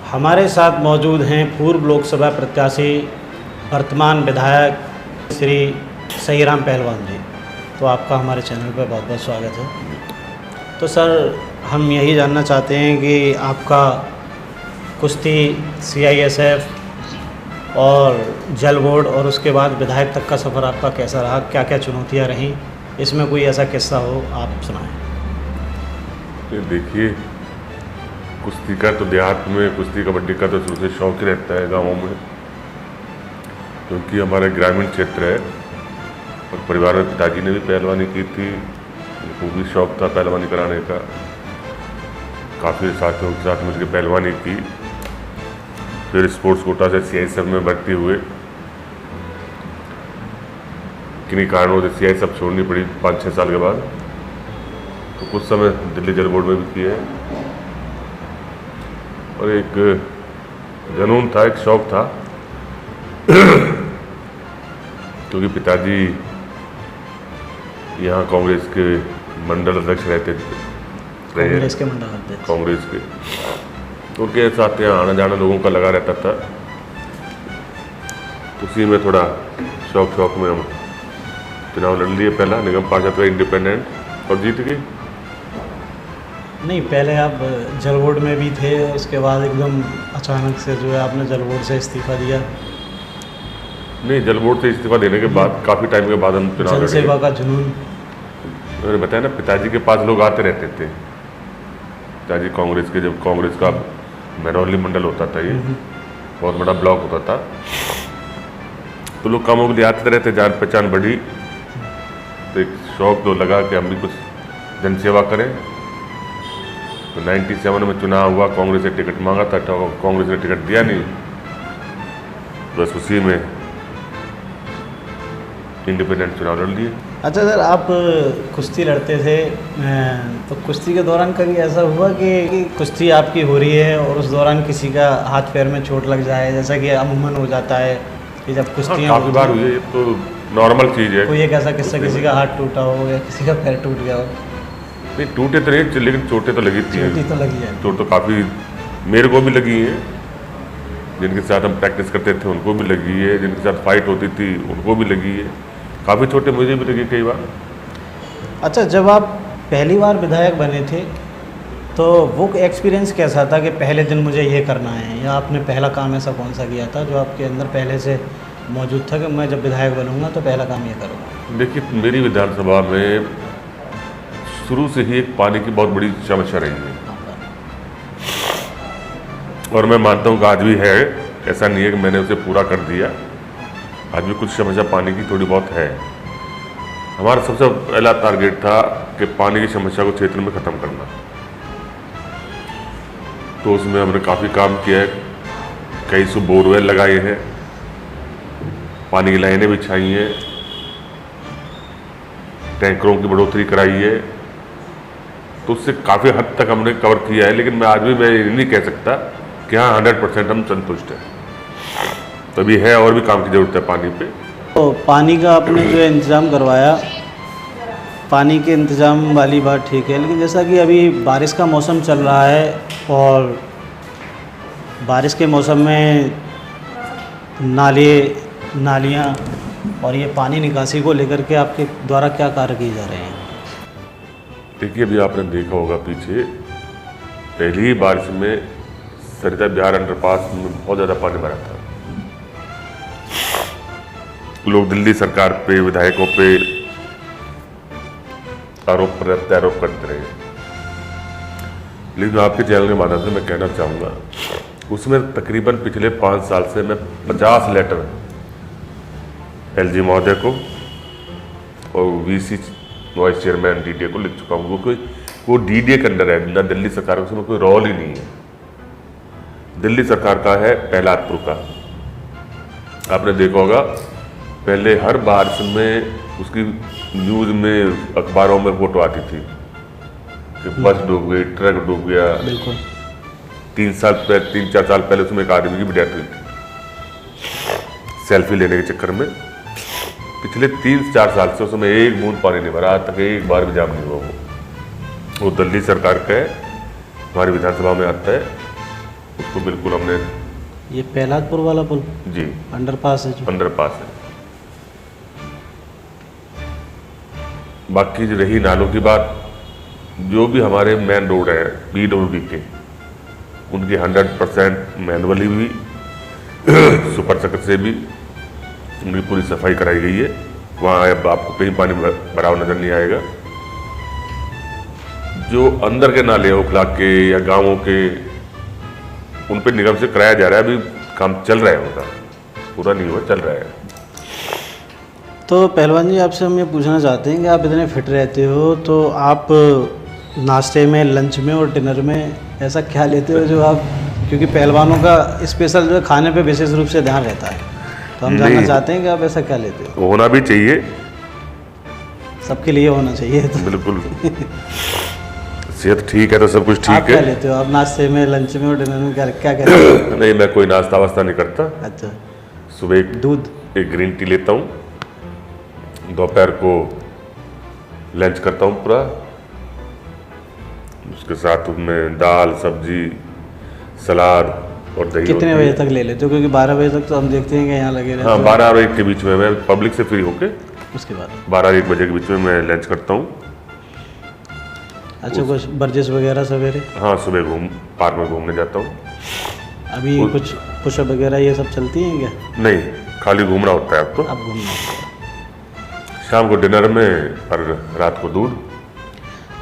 हमारे साथ मौजूद हैं पूर्व लोकसभा प्रत्याशी वर्तमान विधायक श्री सहीराम पहलवान जी। तो आपका हमारे चैनल पर बहुत बहुत स्वागत है। तो सर, हम यही जानना चाहते हैं कि आपका कुश्ती CISF और जल बोर्ड और उसके बाद विधायक तक का सफ़र आपका कैसा रहा, क्या क्या चुनौतियां रहीं, इसमें कोई ऐसा किस्सा हो आप सुनाएं। देखिए, कुश्ती का तो देहात में कुश्ती कबड्डी का तो शुरू से शौक ही रहता है गाँवों में, क्योंकि हमारा ग्रामीण क्षेत्र है और परिवार में पिताजी ने भी पहलवानी की थी, उनको भी शौक था पहलवानी कराने का। काफ़ी साथियों के साथ मुझे पहलवानी की, फिर स्पोर्ट्स कोटा से CISF में भर्ती हुए। किन्हीं कारणों से CISF छोड़नी पड़ी 5-6 साल के बाद। तो कुछ समय दिल्ली जल बोर्ड में भी किया है और एक जुनून था, एक शौक था क्योंकि पिताजी यहाँ कांग्रेस के मंडल अध्यक्ष रहते रहे, कांग्रेस के मंडल अध्यक्ष, कांग्रेस के, तो उनके साथ यहाँ आना जाना लोगों का लगा रहता था। उसी में थोड़ा शौक में हम चुनाव लड़ लिए। पहला निगम पार्षद का इंडिपेंडेंट और जीत गए। नहीं, पहले आप जल बोर्ड में भी थे, उसके बाद एकदम अचानक से जो है आपने जल बोर्ड से इस्तीफा दिया। नहीं, जल बोर्ड से इस्तीफा देने के बाद काफ़ी टाइम के बाद हम चुनाव जन सेवा का जुनून। मैंने बताया ना, पिताजी के पास लोग आते रहते थे। पिताजी कांग्रेस के, जब कांग्रेस का महरौली मंडल होता था, ये बहुत बड़ा ब्लॉक होता था, तो लोग कामों के लिए आते रहते, जान पहचान बढ़ी, तो एक शौक तो लगा कि हम भी कुछ जन सेवा करें। तो 97 में चुनाव हुआ, कांग्रेस ने टिकट मांगा था, कांग्रेस ने टिकट दिया नहीं, बस उसी में इंडिपेंडेंट चुनाव लड़ लिए। अच्छा सर, आप कुश्ती लड़ते थे, तो कुश्ती के दौरान कभी ऐसा हुआ कि कुश्ती आपकी हो रही है और उस दौरान किसी का हाथ पैर में चोट लग जाए, जैसा कि अमूमन हो जाता है कि जब कुश्तियाँ काफ़ी बार हुई है, ये तो नॉर्मल चीज़ है। कोई एक ऐसा किस्सा, किसी का हाथ टूटा हो या किसी का पैर टूट गया हो? नहीं, टूटे तो नहीं, लेकिन चोटें तो लगी थी। चोटी तो लगी है। चोट तो काफ़ी मेरे को भी लगी है, जिनके साथ हम प्रैक्टिस करते थे उनको भी लगी है, जिनके साथ फाइट होती थी उनको भी लगी है। काफ़ी चोटें मुझे भी लगी कई बार। अच्छा, जब आप पहली बार विधायक बने थे तो वो एक्सपीरियंस कैसा था कि पहले दिन मुझे ये करना है, या आपने पहला काम ऐसा कौन सा किया था जो आपके अंदर पहले से मौजूद था कि मैं जब विधायक बनूंगा तो पहला काम ये करूँगा? देखिए, मेरी विधानसभा में शुरू से ही एक पानी की बहुत बड़ी समस्या रही है और मैं मानता हूँ कि आज भी है। ऐसा नहीं है कि मैंने उसे पूरा कर दिया, आज भी कुछ समस्या पानी की थोड़ी बहुत है। हमारा सबसे पहला टारगेट था कि पानी की समस्या को क्षेत्र में ख़त्म करना, तो उसमें हमने काफ़ी काम किया है। कई सौ बोरवेल लगाए हैं, पानी की लाइनें बिछाई हैं, टैंकरों की बढ़ोतरी कराई है, तो उससे काफ़ी हद तक हमने कवर किया है। लेकिन मैं आज भी मैं ये नहीं कह सकता कि हाँ 100% हम संतुष्ट हैं, तभी है और भी काम की ज़रूरत है पानी पे। तो पानी का आपने जो इंतज़ाम करवाया, पानी के इंतज़ाम वाली बात ठीक है, लेकिन जैसा कि अभी बारिश का मौसम चल रहा है और बारिश के मौसम में नालियाँ और ये पानी निकासी को लेकर के आपके द्वारा क्या कार्य किए जा रहे हैं? देखिए, अभी आपने देखा होगा पीछे पहली ही बारिश में सरिता बिहार अंडरपास में बहुत ज़्यादा पानी भरा था। लोग दिल्ली सरकार पे, विधायकों पे आरोप प्रत्यारोप करते रहे, लेकिन आपके चैनल के माध्यम से मैं कहना चाहूँगा, उसमें तकरीबन पिछले 5 साल से मैं 50 लेटर LG महोदय को और VC वाइस चेयरमैन DDA को लिख चुका हूँ, क्योंकि वो DDA के अंदर है, ना दिल्ली सरकार का उसमें कोई रोल ही नहीं है। दिल्ली सरकार का है पहलादपुर का। आपने देखा होगा पहले हर बारिश में उसकी न्यूज़ में, अखबारों में फोटो आती थी कि बस डूब गई, ट्रक डूब गया। बिल्कुल। 3-4 साल पहले उसमें एक आदमी की भी डेथ हुई थी सेल्फी लेने के चक्कर में। पिछले 3-4 साल से उसमें एक बूंद पानी नहीं भरा, आज तक एक बार भी जाम नहीं हुआ। वो दिल्ली सरकार का है, हमारी विधानसभा में आता है उसको बिल्कुल हमने, ये पहलादपुर वाला पुल जी अंडरपास है जो। अंडरपास है। बाकी जो रही नालों की बात, जो भी हमारे मेन रोड है PWD के, उनकी 100% मैनुअली भी सुपर चक्र से भी उनकी पूरी सफाई कराई गई है। वहाँ अब आपको कहीं पानी भरा हुआ नजर नहीं आएगा। जो अंदर के नाले ओखला के या गांवों के, उन पर निगम से कराया जा रहा है। अभी काम चल रहा है उनका, पूरा नहीं हुआ, चल रहा है। तो पहलवान जी, आपसे हम ये पूछना चाहते हैं कि आप इतने फिट रहते हो, तो आप नाश्ते में, लंच में और डिनर में ऐसा क्या लेते हो जो आप, क्योंकि पहलवानों का स्पेशल जो है खाने पे विशेष रूप से ध्यान रहता है, तो हम जानना चाहते हैं कि आप ऐसा क्या लेते हो। होना भी चाहिए, सबके लिए होना चाहिए तो। बिल्कुल। सेहत ठीक है तो सब कुछ आप ठीक क्या है। लेते हो, आप नाश्ते में, लंच में और डिनर में क्या क्या लेते हो? नहीं, मैं कोई नाश्ता वास्ता नहीं करता। अच्छा, सुबह दूध? एक ग्रीन टी लेता हूँ, दोपहर को लंच करता हूँ पूरा, उसके साथ उसमें दाल, सब्जी, सलाद और दही। कितने बजे तक ले लेते हो, क्योंकि 12 बजे तक तो हम देखते हैं कि यहाँ लगे रहते हाँ, हो। 12 और 1 के बीच में मैं पब्लिक से फ्री होके उसके बाद 12 और 1 बजे के बीच में मैं लंच करता हूँ। अच्छा, कुछ वर्जिश वगैरह सवेरे? हाँ, सुबह पार्क में घूमने जाता हूँ। अभी कुछ पुशअप वगैरह ये सब चलती हैं क्या? नहीं, खाली घूमना होता है आपको। अब घूमना होता है। शाम को डिनर में और रात को दूध।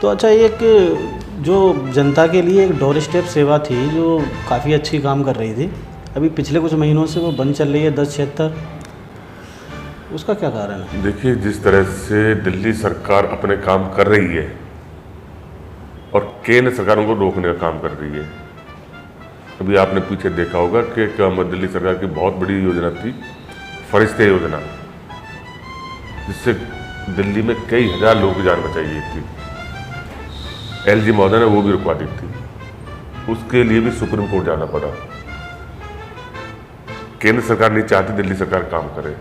तो अच्छा, एक जो जनता के लिए एक डोर स्टेप सेवा थी जो काफ़ी अच्छी काम कर रही थी, अभी पिछले कुछ महीनों से वो बंद चल रही है, 1076, उसका क्या कारण है? देखिए, जिस तरह से दिल्ली सरकार अपने काम कर रही है और केंद्र सरकार उनको रोकने का काम कर रही है। अभी आपने पीछे देखा होगा कि दिल्ली सरकार की बहुत बड़ी योजना थी, फरिश्ते योजना, जिससे दिल्ली में कई हजार लोगों की जान बचाई गई थी। LG महोदय ने वो भी रुकवा दी थी, उसके लिए भी सुप्रीम कोर्ट जाना पड़ा। केंद्र सरकार नहीं चाहती दिल्ली सरकार काम करे।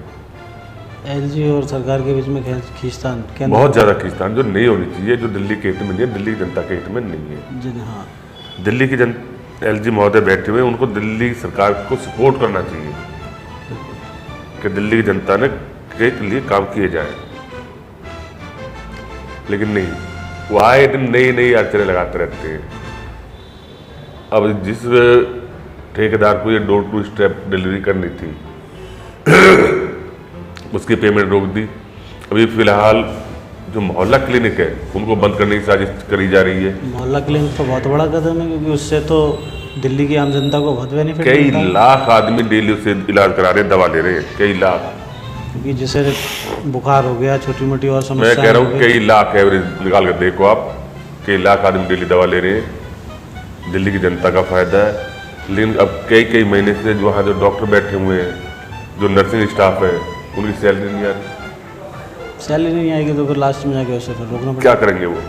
LG और सरकार के बीच में खींचतान बहुत ज़्यादा खींचतान, जो नहीं होनी चाहिए, जो दिल्ली के हित में नहीं है, दिल्ली की जनता के हित में नहीं है। हाँ, दिल्ली की LG महोदय बैठे हुए, उनको दिल्ली सरकार को सपोर्ट करना चाहिए कि दिल्ली की जनता ने के लिए काम किए जाए, लेकिन नहीं, वो आए दिन नई नई अड़चनें लगाते रहते हैं। अब जिस ठेकेदार को ये डोर टू स्टेप डिलीवरी करनी थी उसकी पेमेंट रोक दी। अभी फिलहाल जो मोहल्ला क्लिनिक है उनको बंद करने की साजिश करी जा रही है। मोहल्ला क्लिनिक तो बहुत बड़ा कदम है, क्योंकि उससे तो दिल्ली की आम जनता को बहुत बेनिफिट कई मिलता है। लाख आदमी डेली उससे इलाज करा रहे हैं, दवा ले रहे हैं, कई लाख। क्योंकि जैसे बुखार हो गया, छोटी मोटी और मैं समस्या कह रहा हूँ कई लाख एवरेज निकाल कर देखो आप, कई लाख आदमी डेली दवा ले रहे हैं, दिल्ली की जनता का फायदा है। लेकिन अब कई कई महीने से जो वहाँ जो डॉक्टर बैठे हुए हैं, जो नर्सिंग स्टाफ है, उनकी सैलरी नहीं आ रही। सैलरी नहीं आएगी तो फिर लास्ट में जाके उसे फिर रोकना क्या पड़ेगा। करेंगे वो?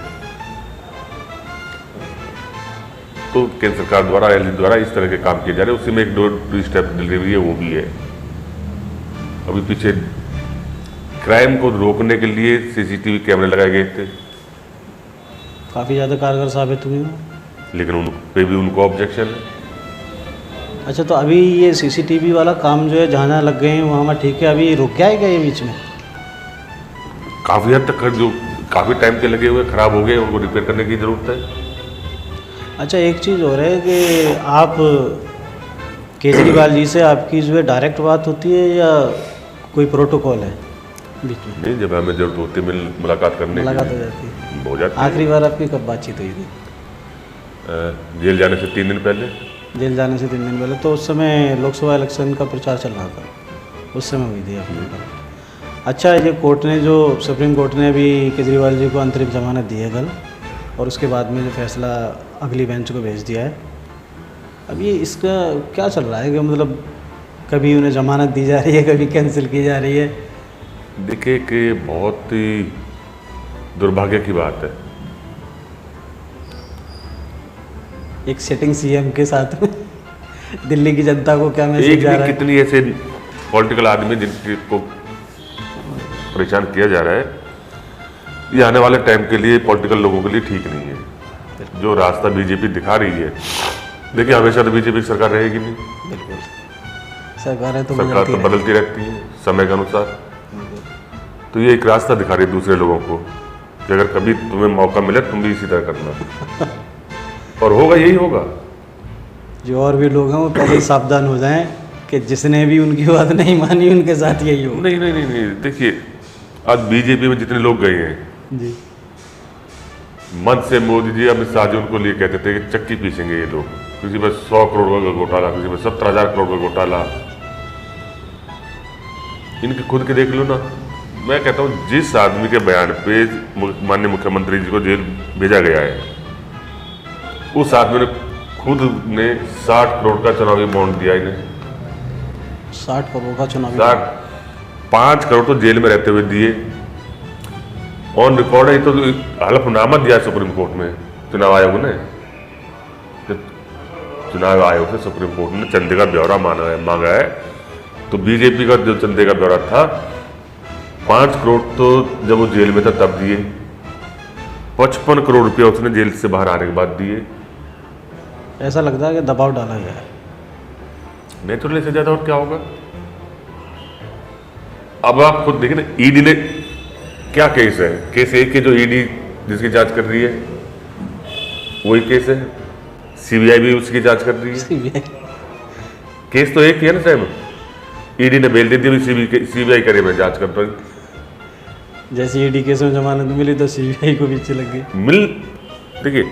तो केंद्र सरकार द्वारा, LG द्वारा इस तरह के काम किए जा रहे हैं। उसी में एक डोर टू स्टेप डिलीवरी है, वो भी है। अभी पीछे क्राइम को रोकने के लिए CCTV कैमरे लगाए गए थे, काफ़ी ज़्यादा कारगर साबित हुई हो। लेकिन उन पे भी उनको ऑब्जेक्शन है। अच्छा, तो अभी ये CCTV वाला काम जो है जहाँ जहाँ लग गए हैं वहाँ वहाँ ठीक है, अभी रुक गया है क्या ये बीच में? काफ़ी हद तक जो काफ़ी टाइम के लगे हुए खराब हो गए, उनको रिपेयर करने की ज़रूरत है। अच्छा, एक चीज़ और है कि आप केजरीवाल जी से आपकी जो है डायरेक्ट बात होती है या कोई प्रोटोकॉल है बीच में? नहीं, जब हमें जरूरत होती है मुलाकात करने की, मुलाकात हो जाती है। हो जाती है। आखिरी बार आपकी कब बातचीत हुई थी? जेल जाने से 3 दिन पहले। जेल जाने से 3 दिन पहले, तो उस समय लोकसभा इलेक्शन का प्रचार चल रहा था, उस समय हुई थी आपकी बात। अच्छा, ये कोर्ट ने जो सुप्रीम कोर्ट ने अभी केजरीवाल जी को अंतरिम जमानत दी है कल, और उसके बाद में जो फैसला अगली बेंच को भेज दिया है। अब ये इसका क्या चल रहा है कि मतलब कभी उन्हें जमानत दी जा रही है, कभी कैंसिल की जा रही है? देखिए कि बहुत ही दुर्भाग्य की बात है, एक सिटिंग CM के साथ में दिल्ली की जनता को क्या मैसेज एक जा भी रहा है? कितनी ऐसे पॉलिटिकल आदमी जिनको परेशान किया जा रहा है, ये आने वाले टाइम के लिए पॉलिटिकल लोगों के लिए ठीक नहीं है। जो रास्ता बीजेपी दिखा रही है देखिए हमेशा तो बीजेपी की सरकार रहेगी नहीं, बिल्कुल, सरकारें तो सरकार तो बदलती रहती है समय के अनुसार। तो ये एक रास्ता दिखा रही है दूसरे लोगों को कि अगर कभी तुम्हें मौका मिले तुम भी इसी तरह करना, और होगा, यही होगा। जो और भी लोग हैं वो पहले ही सावधान हो जाएं कि जिसने भी उनकी बात नहीं मानी उनके साथ यही होगा। नहीं नहीं नहीं नहीं, देखिए आज बीजेपी में जितने लोग गए हैं जी, मन से मोदी जी, अमित शाह जी उनको लिए कहते थे कि चक्की पीसेंगे ये लोग, किसी में 100 करोड़ का घोटाला, किसी में 70,000 करोड़ का घोटाला। इनके खुद के देख लो ना। मैं कहता हूँ जिस आदमी के बयान पे माननीय मुख्यमंत्री जी को जेल भेजा गया है, उस आदमी ने खुद ने 60 करोड़ का चुनावी बॉन्ड दिया इन्हें। 60 करोड़ का चुनावी 5 करोड़ तो जेल में रहते हुए दिए, ऑन रिकॉर्ड है। तो हलफनामा दिया सुप्रीम कोर्ट में चुनाव आयोग ने, चुनाव आयोग से सुप्रीम कोर्ट ने चंदे का ब्यौरा मांगा है। तो बीजेपी का जो चंदे का ब्यौरा था 5 करोड़ तो जब वो जेल में था तब दिए, 55 करोड़ रुपया उसने जेल से बाहर आने के बाद दिए। ऐसा लगता है कि दबाव डाला गया है। नेचुरली से ज्यादा और क्या होगा। अब आप खुद देखिए ना, ईडी ने क्या केस है, केस एक है जो ईडी जिसकी जांच कर रही है वही केस है, सीबीआई भी उसकी जांच कर रही है। केस तो एक ही है ना साहब, ईडी ने बेल दे दी, सीबीआई करे में जांच कर रही। जैसे ईडी केस में जमानत मिली तो सीबीआई को पीछे लग गई। देखिए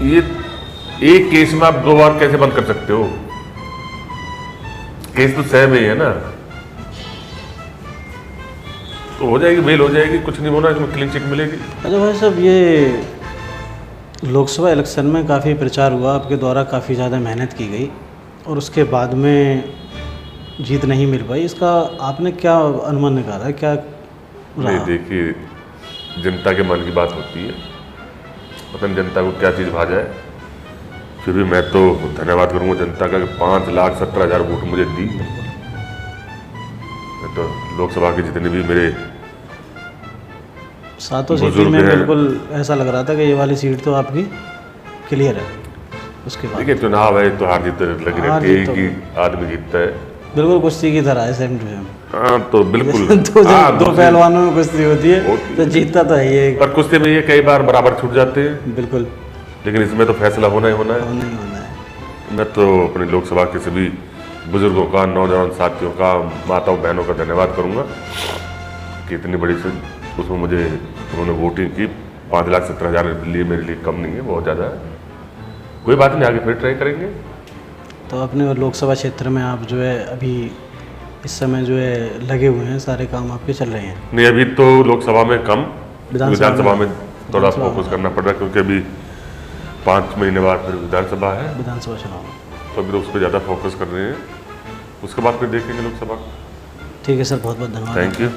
ये एक केस में आप 2 बार कैसे बंद कर सकते हो, केस तो सेम ही है ना। तो हो जाएगी, बेल हो जाएगी, कुछ नहीं होना, इसमें क्लीन चिट मिलेगी। अच्छा भाई साहब, ये लोकसभा इलेक्शन में काफ़ी प्रचार हुआ, आपके द्वारा काफ़ी ज़्यादा मेहनत की गई और उसके बाद में जीत नहीं मिल पाई, इसका आपने क्या अनुमान निकाला, क्या रहा? नहीं देखिए, जनता के मन की बात होती है, पता नहीं जनता को क्या चीज़ भा जाए। फिर भी मैं तो धन्यवाद करूंगा जनता का कि 5,17,000 वोट मुझे दी। मैं तो लोकसभा के जितने भी मेरे सातों सीटों में बिल्कुल ऐसा लग रहा था कि ये वाली सीट तो आपकी क्लियर है। उसके बाद देखिए चुनाव है तो हार जीत लगी रहती है, कि आदमी जीतता है। बिल्कुल कुश्ती की तरह है, सेम टू सेम। हाँ तो बिल्कुल दो पहलवानों में कुश्ती होती है तो जीतता तो है ये। पर कुश्ती में ये कई बार बराबर छूट जाते हैं। बिल्कुल, लेकिन इसमें तो फैसला होना ही होना है। होना ही होना है। मैं तो अपने लोकसभा के सभी बुजुर्गों का, नौजवान साथियों का, माताओं बहनों का धन्यवाद करूंगा कि इतनी बड़ी से उसमें मुझे उन्होंने वोटिंग की। 5,17,000 लिए मेरे लिए कम नहीं है, बहुत ज़्यादा है। कोई बात नहीं, आगे फिर ट्राई करेंगे। तो अपने लोकसभा क्षेत्र में आप जो है अभी इस समय जो है लगे हुए हैं, सारे काम आपके चल रहे हैं? नहीं, अभी तो लोकसभा में कम, विधानसभा में थोड़ा विधानसभा फोकस करना पड़ रहा है, क्योंकि अभी 5 महीने बाद फिर विधानसभा है, विधानसभा चुनाव, तो अभी तो उस पर ज़्यादा फोकस कर रहे हैं। उसके बाद फिर देखेंगे लोकसभा। ठीक है सर, बहुत बहुत धन्यवाद। Thank you.